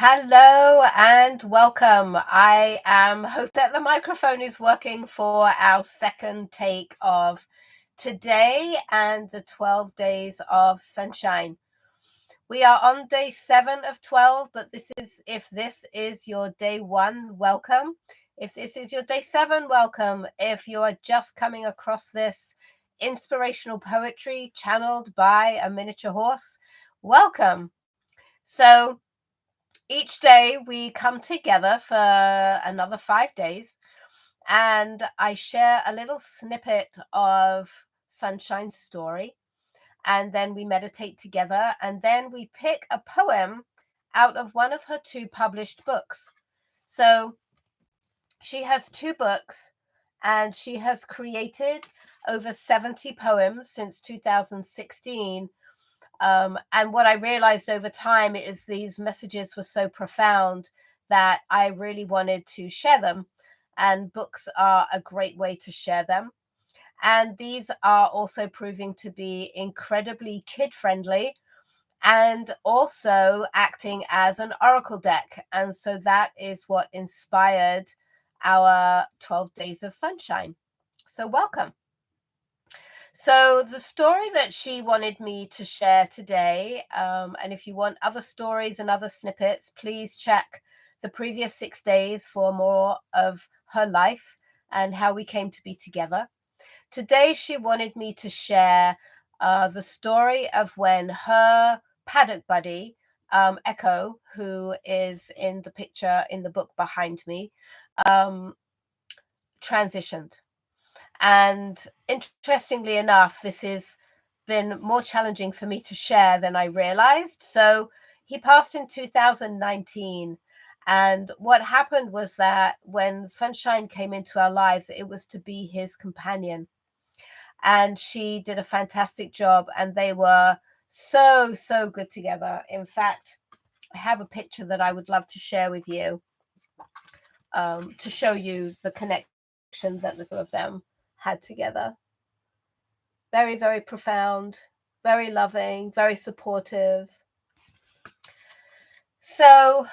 Hello and welcome. I hope that the microphone is working for our second take of today and the 12 days of sunshine. We are on day 7 of 12, but if this is your day 1, welcome. If this is your day 7, welcome. If you are just coming across this inspirational poetry channeled by a miniature horse, welcome. So each day we come together for another 5 days and I share a little snippet of Sunshine's story, and then we meditate together, and then we pick a poem out of one of her 2 published books. So she has 2 books and she has created over 70 poems since 2016. And what I realized over time is these messages were so profound that I really wanted to share them. And books are a great way to share them. And these are also proving to be incredibly kid friendly and also acting as an oracle deck. And so that is what inspired our 12 Days of Sunshine. So, welcome. So the story that she wanted me to share today, and if you want other stories and other snippets, please check the previous 6 days for more of her life and how we came to be together. Today, she wanted me to share the story of when her paddock buddy, Echoe, who is in the picture in the book behind me, transitioned. And interestingly enough, this has been more challenging for me to share than I realized. So he passed in 2019. And what happened was that when Sunshine came into our lives, it was to be his companion. And she did a fantastic job. And they were so, so good together. In fact, I have a picture that I would love to share with you to show you the connection that the two of them had together. Very, very profound, very loving, very supportive. So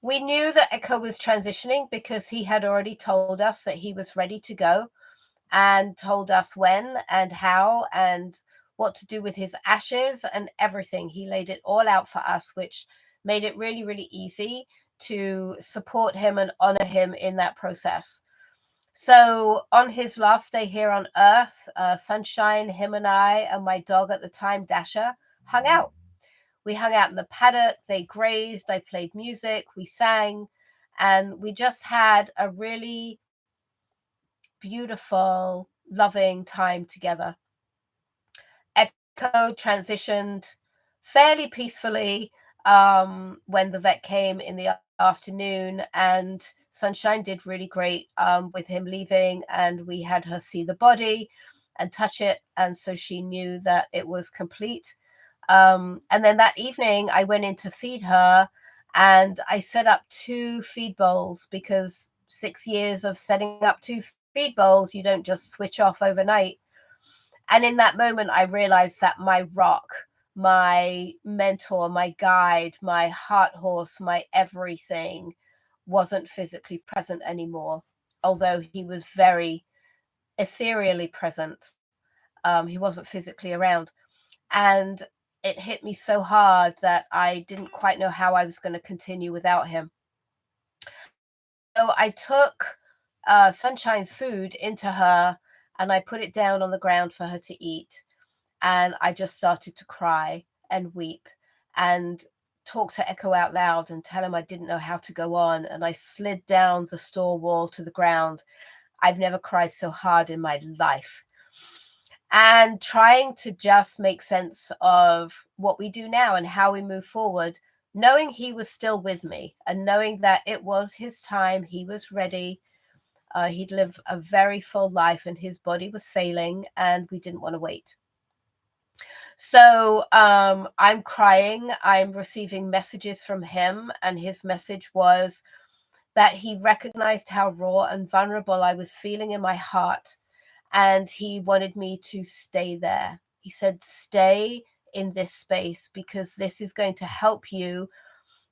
we knew that Echo was transitioning because he had already told us that he was ready to go and told us when and how and what to do with his ashes and everything. He laid it all out for us, which made it really, really easy to support him and honor him in that process. So on his last day here on Earth, Sunshine, him and I, and my dog at the time, Dasher, hung out. We hung out in the paddock. They grazed. I played music. We sang. And we just had a really beautiful, loving time together. Echo transitioned fairly peacefully when the vet came in the afternoon, and Sunshine did really great with him leaving, and we had her see the body and touch it, and so she knew that it was complete. And then that evening I went in to feed her, and I set up 2 feed bowls because 6 years of setting up 2 feed bowls, you don't just switch off overnight. And in that moment, I realized that my rock, my mentor, my guide, my heart horse, my everything wasn't physically present anymore, although he was very ethereally present. He wasn't physically around. And it hit me so hard that I didn't quite know how I was going to continue without him. So I took Sunshine's food into her and I put it down on the ground for her to eat. And I just started to cry and weep and talk to Echo out loud and tell him I didn't know how to go on. And I slid down the store wall to the ground. I've never cried so hard in my life. And trying to just make sense of what we do now and how we move forward, knowing he was still with me and knowing that it was his time, he was ready. He'd lived a very full life and his body was failing, and we didn't want to wait. So I'm crying. I'm receiving messages from him, and his message was that he recognized how raw and vulnerable I was feeling in my heart, and he wanted me to stay there. He said, stay in this space because this is going to help you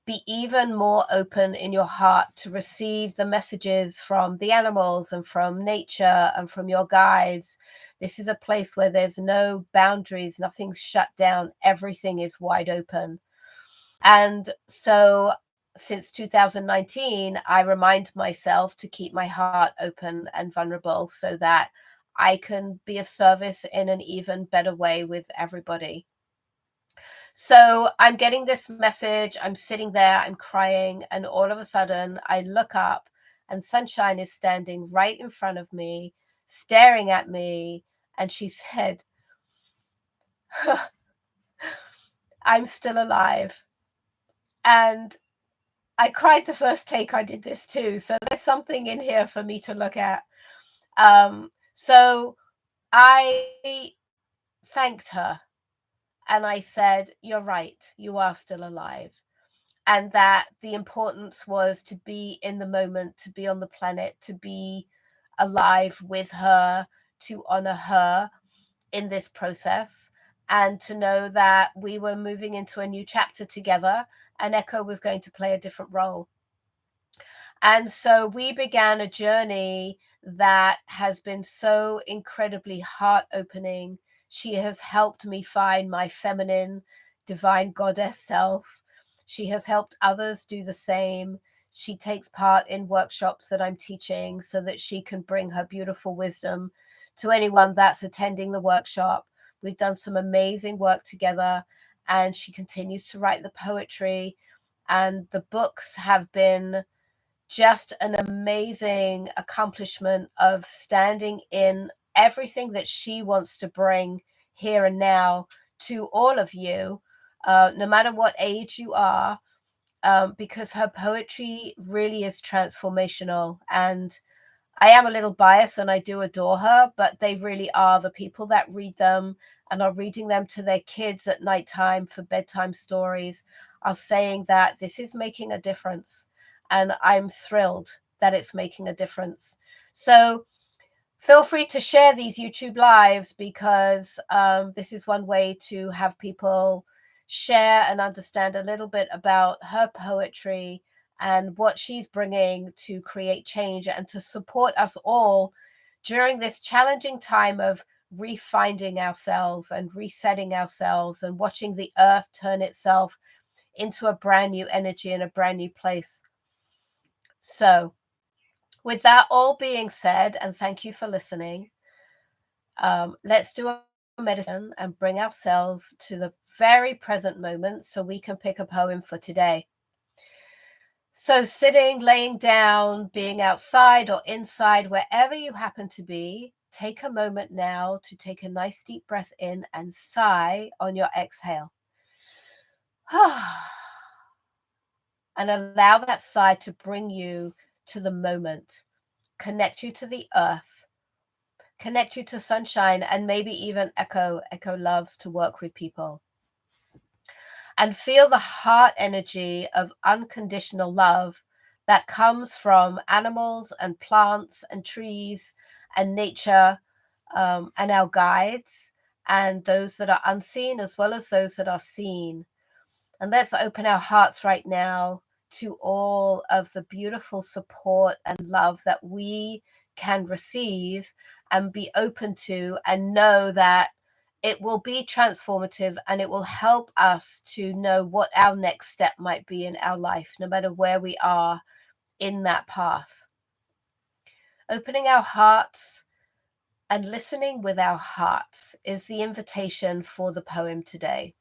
be even more open in your heart to receive the messages from the animals and from nature and from your guides. This is a place where there's no boundaries, nothing's shut down, everything is wide open. And so since 2019, I remind myself to keep my heart open and vulnerable so that I can be of service in an even better way with everybody. So I'm getting this message. I'm sitting there, I'm crying, and all of a sudden I look up and Sunshine is standing right in front of me, staring at me. And she said, I'm still alive. And I cried the first take I did this too. So there's something in here for me to look at. So I thanked her and I said, you're right, you are still alive. And that the importance was to be in the moment, to be on the planet, to be alive with her, to honor her in this process, and to know that we were moving into a new chapter together and Echo was going to play a different role. And so we began a journey that has been so incredibly heart opening. She has helped me find my feminine, divine goddess self. She has helped others do the same. She takes part in workshops that I'm teaching so that she can bring her beautiful wisdom to anyone that's attending the workshop. We've done some amazing work together, and she continues to write the poetry. And the books have been just an amazing accomplishment of standing in everything that she wants to bring here and now to all of you, no matter what age you are, because her poetry really is transformational. And I am a little biased and I do adore her, but they really are the people that read them and are reading them to their kids at nighttime for bedtime stories are saying that this is making a difference. And I'm thrilled that it's making a difference. So feel free to share these YouTube lives because this is one way to have people share and understand a little bit about her poetry and what she's bringing to create change and to support us all during this challenging time of refinding ourselves and resetting ourselves and watching the earth turn itself into a brand new energy and a brand new place. So with that all being said, and thank you for listening, let's do a meditation and bring ourselves to the very present moment so we can pick a poem for today. So sitting, laying down, being outside or inside, wherever you happen to be, take a moment now to take a nice deep breath in and sigh on your exhale. And allow that sigh to bring you to the moment, connect you to the earth, connect you to Sunshine, and maybe even Echoe. Echoe loves to work with people. And feel the heart energy of unconditional love that comes from animals and plants and trees and nature, and our guides and those that are unseen as well as those that are seen. And let's open our hearts right now to all of the beautiful support and love that we can receive and be open to, and know that it will be transformative and it will help us to know what our next step might be in our life, no matter where we are in that path. Opening our hearts and listening with our hearts is the invitation for the poem today.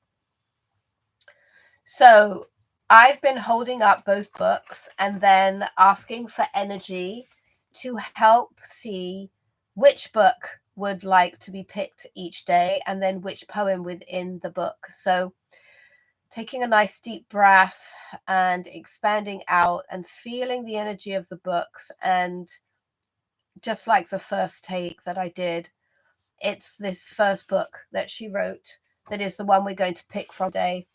So I've been holding up both books and then asking for energy to help see which book would like to be picked each day and then which poem within the book. So taking a nice deep breath and expanding out and feeling the energy of the books. And just like the first take that I did, it's this first book that she wrote that is the one we're going to pick from today.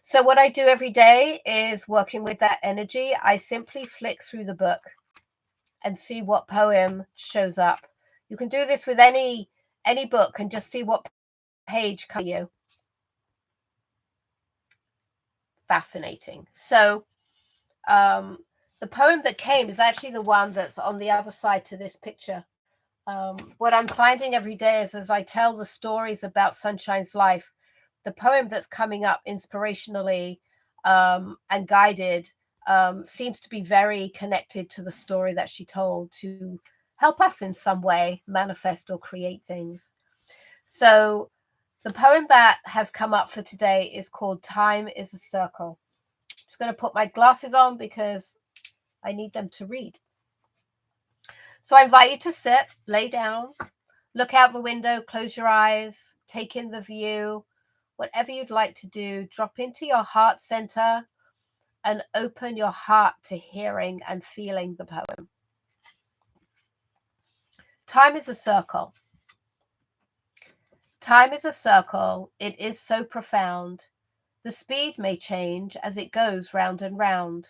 So what I do every day is working with that energy. I simply flick through the book and see what poem shows up. You can do this with any book and just see what page comes to you. fascinating. So the poem that came is actually the one that's on the other side to this picture. What I'm finding every day is, as I tell the stories about Sunshine's life, the poem that's coming up inspirationally and guided seems to be very connected to the story that she told, to help us in some way manifest or create things. So the poem that has come up for today is called Time is a Circle. I'm just going to put my glasses on because I need them to read. So I invite you to sit, lay down, look out the window, close your eyes, take in the view, whatever you'd like to do. Drop into your heart center and open your heart to hearing and feeling the poem. Time is a circle. Time is a circle. It is so profound. The speed may change as it goes round and round.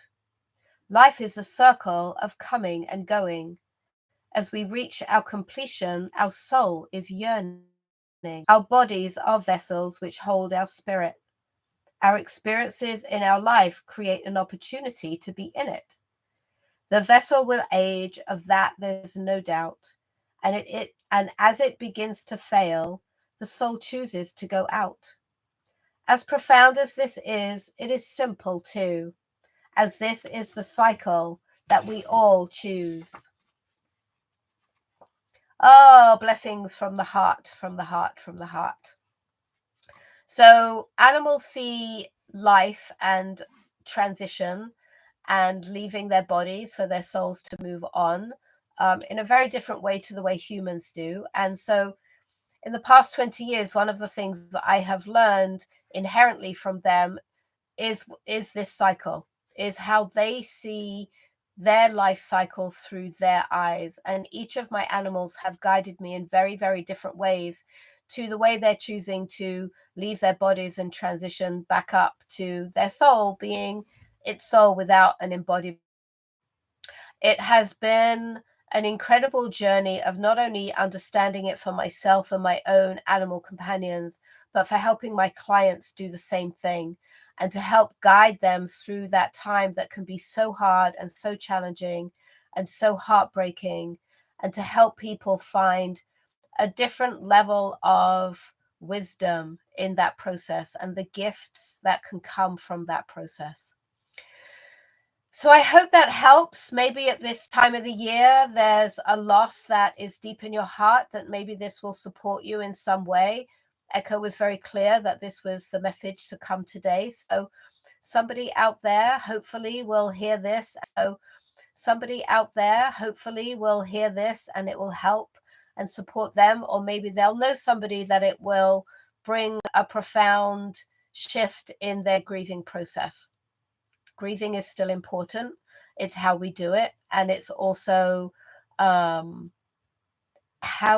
Life is a circle of coming and going. As we reach our completion, our soul is yearning. Our bodies are vessels which hold our spirit. Our experiences in our life create an opportunity to be in it. The vessel will age, of that there's no doubt. And as it begins to fail, the soul chooses to go out. As profound as this is, it is simple too, as this is the cycle that we all choose. Oh, blessings from the heart, from the heart, from the heart. So animals see life and transition and leaving their bodies for their souls to move on in a very different way to the way humans do. And so in the past 20 years, one of the things that I have learned inherently from them is this cycle, is how they see their life cycle through their eyes. And each of my animals have guided me in very, very different ways to the way they're choosing to leave their bodies and transition back up to their soul being its soul without an embodiment. It has been an incredible journey of not only understanding it for myself and my own animal companions, but for helping my clients do the same thing and to help guide them through that time that can be so hard and so challenging and so heartbreaking, and to help people find a different level of wisdom in that process and the gifts that can come from that process. So I hope that helps. Maybe at this time of the year, there's a loss that is deep in your heart, that maybe this will support you in some way. Echoe was very clear that this was the message to come today. So somebody out there hopefully will hear this. So somebody out there hopefully will hear this and it will help and support them, or maybe they'll know somebody that it will bring a profound shift in their grieving process. Grieving is still important. It's how we do it. And it's also how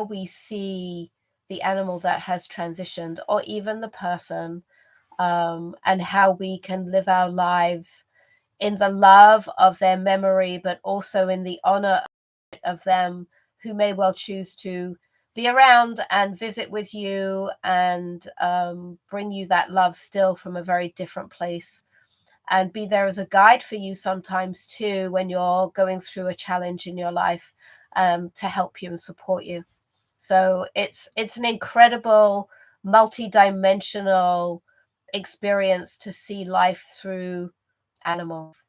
we see the animal that has transitioned, or even the person, and how we can live our lives in the love of their memory, but also in the honor of them who may well choose to be around and visit with you and bring you that love still from a very different place, and be there as a guide for you sometimes too when you're going through a challenge in your life, to help you and support you. So it's an incredible multi-dimensional experience to see life through animals,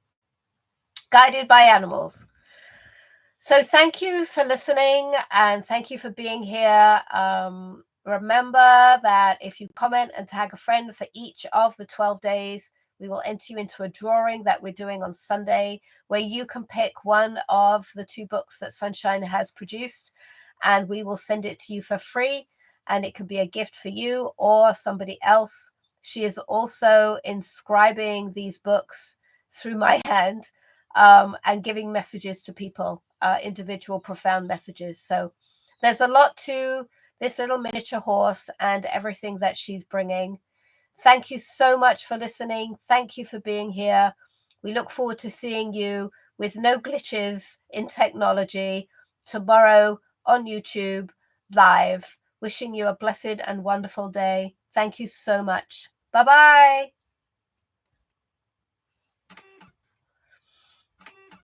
guided by animals. So thank you for listening and thank you for being here. Remember that if you comment and tag a friend for each of the 12 days, we will enter you into a drawing that we're doing on Sunday, where you can pick one of the 2 books that Sunshine has produced, and we will send it to you for free. And it can be a gift for you or somebody else. She is also inscribing these books through my hand, and giving messages to people, individual profound messages. So there's a lot to this little miniature horse and everything that she's bringing. Thank you so much for listening. Thank you for being here. We look forward to seeing you with no glitches in technology tomorrow on YouTube live. Wishing you a blessed and wonderful day. Thank you so much. Bye-bye.